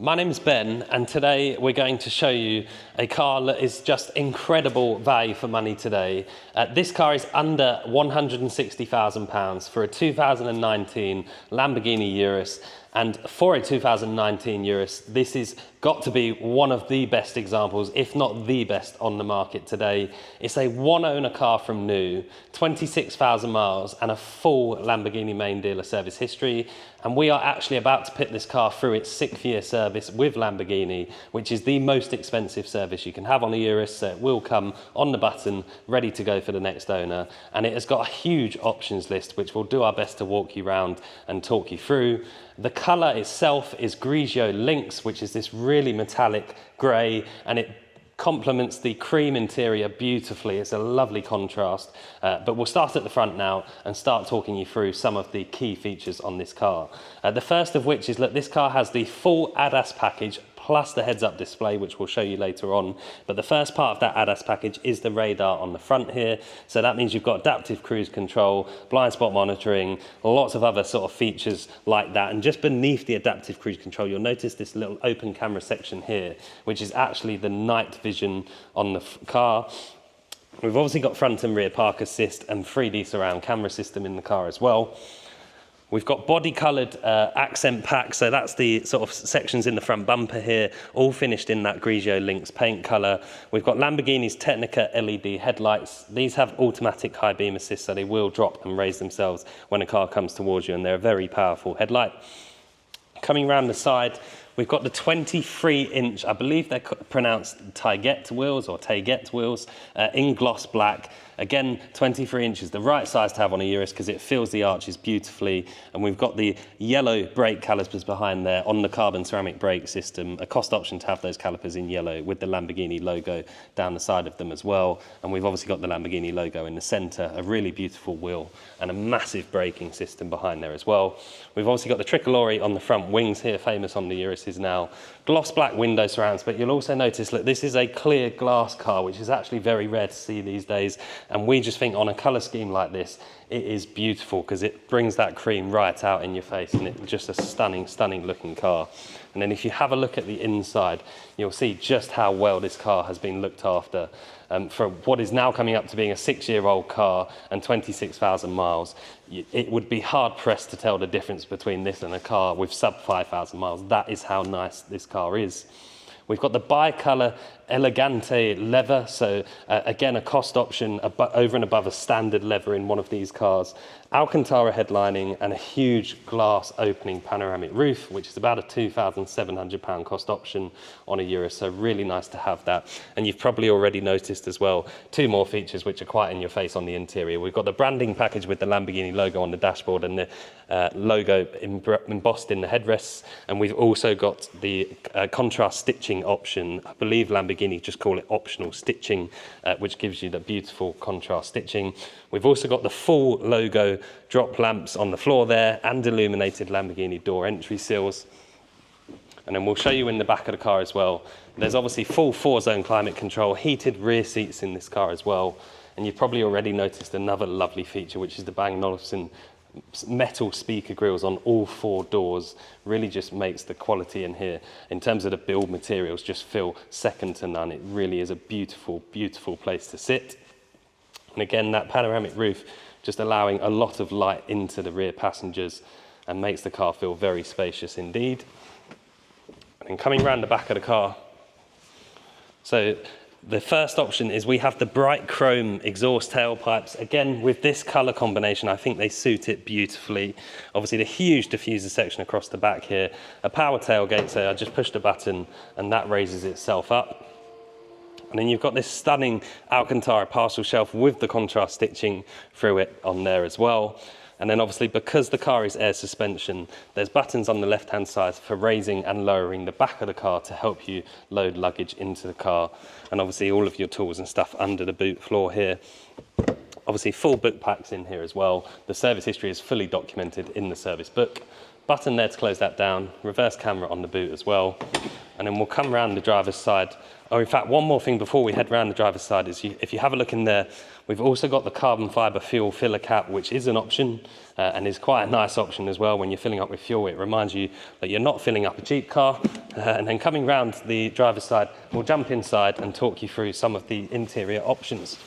My name's Ben, and today we're going to show you a car that is just incredible value for money today. This car is under £160,000 for a 2019 Lamborghini Urus. And for a 2019 Urus, this has got to be one of the best examples, if not the best on the market today. It's a one-owner car from new, 26,000 miles, and a full Lamborghini main dealer service history. And we are actually about to put this car through its 6th-year service with Lamborghini, which is the most expensive service you can have on a Urus. So it will come on the button, ready to go for the next owner. And it has got a huge options list, which we'll do our best to walk you around and talk you through. The colour itself is Grigio Lynx, which is this really metallic grey, and it complements the cream interior beautifully. It's a lovely contrast, but we'll start at the front now and start talking you through some of the key features on this car. The first of which is that this car has the full ADAS package plus the heads-up display, which we'll show you later on. But the first part of that ADAS package is the radar on the front here. So that means you've got adaptive cruise control, blind spot monitoring, lots of other sort of features like that. And just beneath the adaptive cruise control, you'll notice this little open camera section here, which is actually the night vision on the car. We've obviously got front and rear park assist and 3D surround camera system in the car as well. We've got body-coloured accent pack, so that's the sort of sections in the front bumper here, all finished in that Grigio Lynx paint colour. We've got Lamborghini's Technica LED headlights. These have automatic high beam assist, so they will drop and raise themselves when a car comes towards you, and they're a very powerful headlight. Coming around the side, we've got the 23-inch, I believe they're pronounced Taiguette wheels or Taiguette wheels, in gloss black. Again, 23 inches, the right size to have on a Urus because it fills the arches beautifully. And we've got the yellow brake calipers behind there on the carbon ceramic brake system. A cost option to have those calipers in yellow with the Lamborghini logo down the side of them as well. And we've obviously got the Lamborghini logo in the center, a really beautiful wheel and a massive braking system behind there as well. We've obviously got the tricolore on the front wings here, famous on the Uruses now. Gloss black window surrounds, but you'll also notice that this is a clear glass car, which is actually very rare to see these days. And we just think on a colour scheme like this, it is beautiful because it brings that cream right out in your face, and it's just a stunning, stunning looking car. And then if you have a look at the inside, you'll see just how well this car has been looked after. For what is now coming up to being a 6-year-old car and 26,000 miles, it would be hard pressed to tell the difference between this and a car with sub 5,000 miles. That is how nice this car is. We've got the bi-colour Elegante leather, so again a cost option over and above a standard leather in one of these cars. Alcantara headlining and a huge glass opening panoramic roof, which is about a £2,700 cost option on a Urus, so really nice to have that. And you've probably already noticed as well 2 more features which are quite in your face on the interior. We've got the branding package with the Lamborghini logo on the dashboard and the logo embossed in the headrests, and we've also got the contrast stitching option. I believe Lamborghini just call it optional stitching, which gives you the beautiful contrast stitching. We've also got the full logo drop lamps on the floor there and illuminated Lamborghini door entry sills. And then we'll show you in the back of the car as well. There's obviously full 4-zone climate control, heated rear seats in this car as well. And you've probably already noticed another lovely feature, which is the Bang & Olufsen metal speaker grills on all 4 doors. Really just makes the quality in here in terms of the build materials just feel second to none. It really is a beautiful, beautiful place to sit. And again, that panoramic roof just allowing a lot of light into the rear passengers and makes the car feel very spacious indeed. And coming around the back of the car, so the first option is we have the bright chrome exhaust tailpipes. Again, with this colour combination, I think they suit it beautifully. Obviously, the huge diffuser section across the back here. A power tailgate, so I just pushed a button and that raises itself up. And then you've got this stunning Alcantara parcel shelf with the contrast stitching through it on there as well. And then obviously, because the car is air suspension, there's buttons on the left-hand side for raising and lowering the back of the car to help you load luggage into the car. And obviously all of your tools and stuff under the boot floor here. Obviously full book packs in here as well. The service history is fully documented in the service book. Button there to close that down, reverse camera on the boot as well. And then we'll come around the driver's side Or in fact, one more thing before we head round the driver's side is if you have a look in there, we've also got the carbon fibre fuel filler cap, which is an option and is quite a nice option as well when you're filling up with fuel. It reminds you that you're not filling up a Jeep car. And then coming round the driver's side, we'll jump inside and talk you through some of the interior options.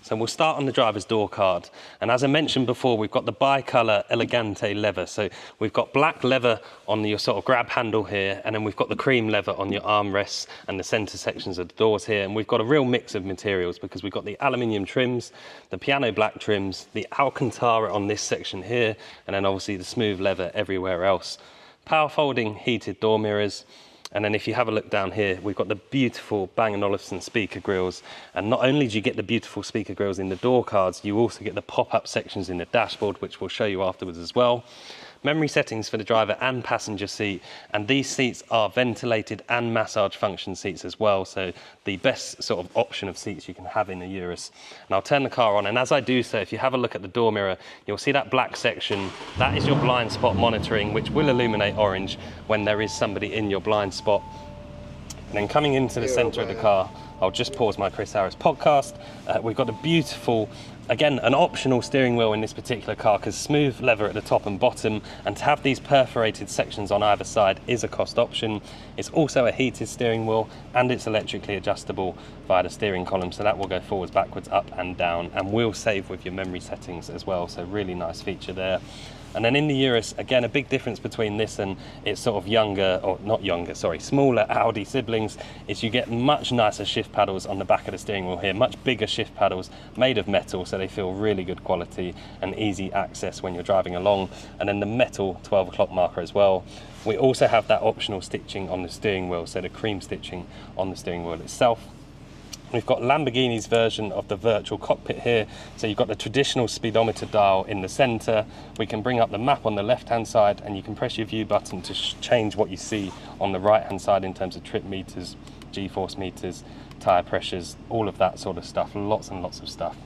So we'll start on the driver's door card. And as I mentioned before, we've got the bi-colour Elegante leather. So we've got black leather on your sort of grab handle here, and then we've got the cream leather on your armrests and the centre sections of the doors here. And we've got a real mix of materials because we've got the aluminium trims, the piano black trims, the Alcantara on this section here, and then obviously the smooth leather everywhere else. Power folding heated door mirrors. And then if you have a look down here, we've got the beautiful Bang & Olufsen speaker grills. And not only do you get the beautiful speaker grills in the door cards, you also get the pop-up sections in the dashboard, which we'll show you afterwards as well. Memory settings for the driver and passenger seat. And these seats are ventilated and massage function seats as well. So the best sort of option of seats you can have in a Urus. And I'll turn the car on. And as I do so, if you have a look at the door mirror, you'll see that black section. That is your blind spot monitoring, which will illuminate orange when there is somebody in your blind spot. And then coming into the centre of the car, I'll just pause my Chris Harris podcast. We've got a beautiful, again, an optional steering wheel in this particular car because smooth leather at the top and bottom, and to have these perforated sections on either side is a cost option. It's also a heated steering wheel and it's electrically adjustable via the steering column, so that will go forwards, backwards, up and down, and will save with your memory settings as well, so really nice feature there. And then in the Urus, again, a big difference between this and its sort of younger, or not younger, sorry, smaller Audi siblings, is you get much nicer shift paddles on the back of the steering wheel here, much bigger shift paddles made of metal, so they feel really good quality and easy access when you're driving along. And then the metal 12 o'clock marker as well. We also have that optional stitching on the steering wheel, so the cream stitching on the steering wheel itself. We've got Lamborghini's version of the virtual cockpit here. So you've got the traditional speedometer dial in the center. We can bring up the map on the left-hand side, and you can press your view button to change what you see on the right-hand side in terms of trip meters, G-force meters, tire pressures, all of that sort of stuff. Lots and lots of stuff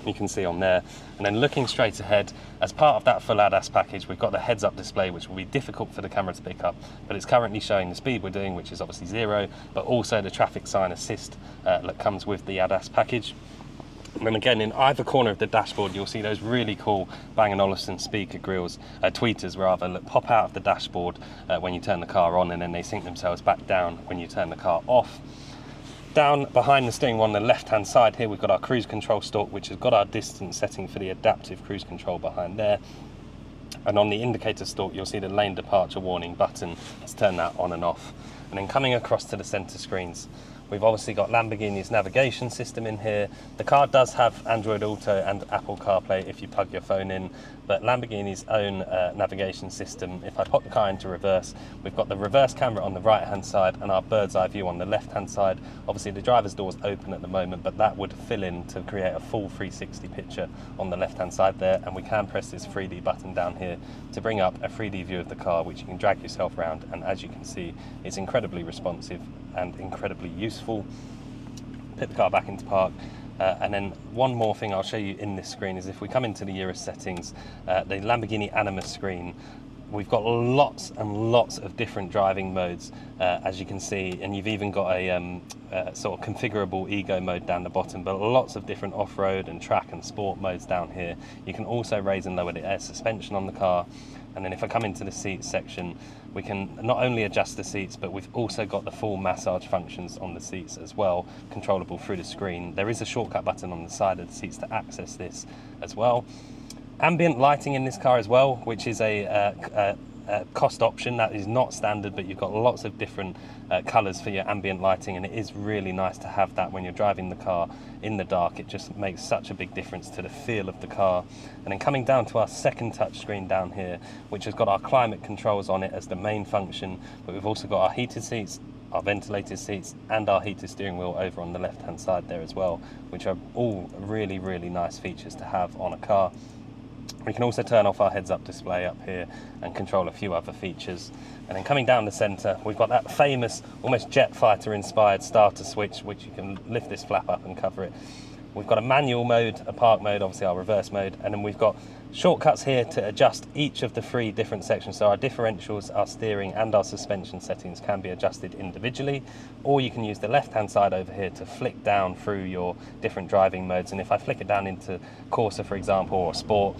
you can see on there. And then looking straight ahead, as part of that full ADAS package, we've got the heads-up display, which will be difficult for the camera to pick up, but it's currently showing the speed we're doing, which is obviously 0, but also the traffic sign assist that comes with the ADAS package. And then again, in either corner of the dashboard, you'll see those really cool Bang & Olufsen speaker grills, tweeters rather, that pop out of the dashboard when you turn the car on, and then they sync themselves back down when you turn the car off. Down behind the steering wheel on the left-hand side here, we've got our cruise control stalk, which has got our distance setting for the adaptive cruise control behind there. And on the indicator stalk, you'll see the lane departure warning button. Let's turn that on and off. And then coming across to the center screens, we've obviously got Lamborghini's navigation system in here. The car does have Android Auto and Apple CarPlay if you plug your phone in, but Lamborghini's own navigation system, if I pop the car into reverse, we've got the reverse camera on the right-hand side and our bird's eye view on the left-hand side. Obviously the driver's door's open at the moment, but that would fill in to create a full 360 picture on the left-hand side there, and we can press this 3D button down here to bring up a 3D view of the car, which you can drag yourself around, and as you can see, it's incredibly responsive and incredibly useful. Put the car back into park. And then one more thing I'll show you in this screen is if we come into the Urus settings, the Lamborghini Animus screen, we've got lots and lots of different driving modes, as you can see, and you've even got a sort of configurable ego mode down the bottom, but lots of different off-road and track and sport modes down here. You can also raise and lower the air suspension on the car. And then if I come into the seats section, we can not only adjust the seats, but we've also got the full massage functions on the seats as well, controllable through the screen. There is a shortcut button on the side of the seats to access this as well. Ambient lighting in this car as well, which is a cost option that is not standard, but you've got lots of different colours for your ambient lighting, and it is really nice to have that when you're driving the car in the dark. It just makes such a big difference to the feel of the car. And then coming down to our second touch screen down here, which has got our climate controls on it as the main function, but we've also got our heated seats, our ventilated seats, and our heated steering wheel over on the left hand side there as well, which are all really, really nice features to have on a car. We can also turn off our heads-up display up here and control a few other features. And then coming down the centre, we've got that famous, almost jet fighter inspired starter switch, which you can lift this flap up and cover it. We've got a manual mode, a park mode, obviously our reverse mode, and then we've got Shortcuts here to adjust each of the 3 different sections. So our differentials, our steering and our suspension settings can be adjusted individually, or you can use the left-hand side over here to flick down through your different driving modes. And if I flick it down into Corsa, for example, or Sport,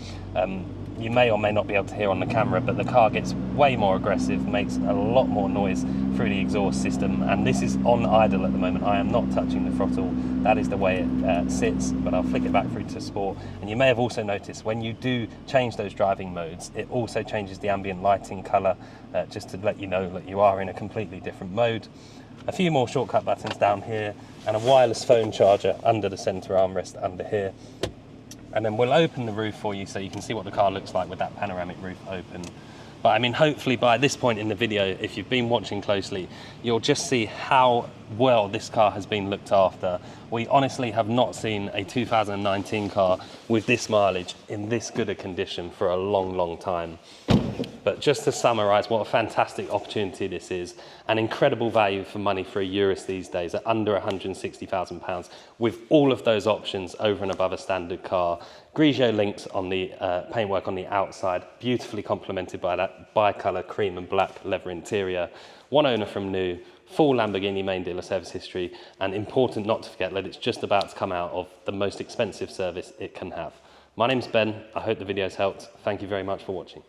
you may or may not be able to hear on the camera, but the car gets way more aggressive, makes a lot more noise through the exhaust system. And this is on idle at the moment. I am not touching the throttle. That is the way it sits, but I'll flick it back through to Sport. And you may have also noticed when you do change those driving modes, it also changes the ambient lighting color, just to let you know that you are in a completely different mode. A few more shortcut buttons down here, and a wireless phone charger under the center armrest under here. And then we'll open the roof for you so you can see what the car looks like with that panoramic roof open. But I mean, hopefully by this point in the video, if you've been watching closely, you'll just see how well this car has been looked after. We honestly have not seen a 2019 car with this mileage in this good a condition for a long, long time. But just to summarize, what a fantastic opportunity this is. An incredible value for money for a Urus these days at under £160,000, with all of those options over and above a standard car. Grigio Lynx on the paintwork on the outside, beautifully complemented by that bi-colour cream and black leather interior. One owner from new, full Lamborghini main dealer service history, and important not to forget that it's just about to come out of the most expensive service it can have. My name's Ben. I hope the video's helped. Thank you very much for watching.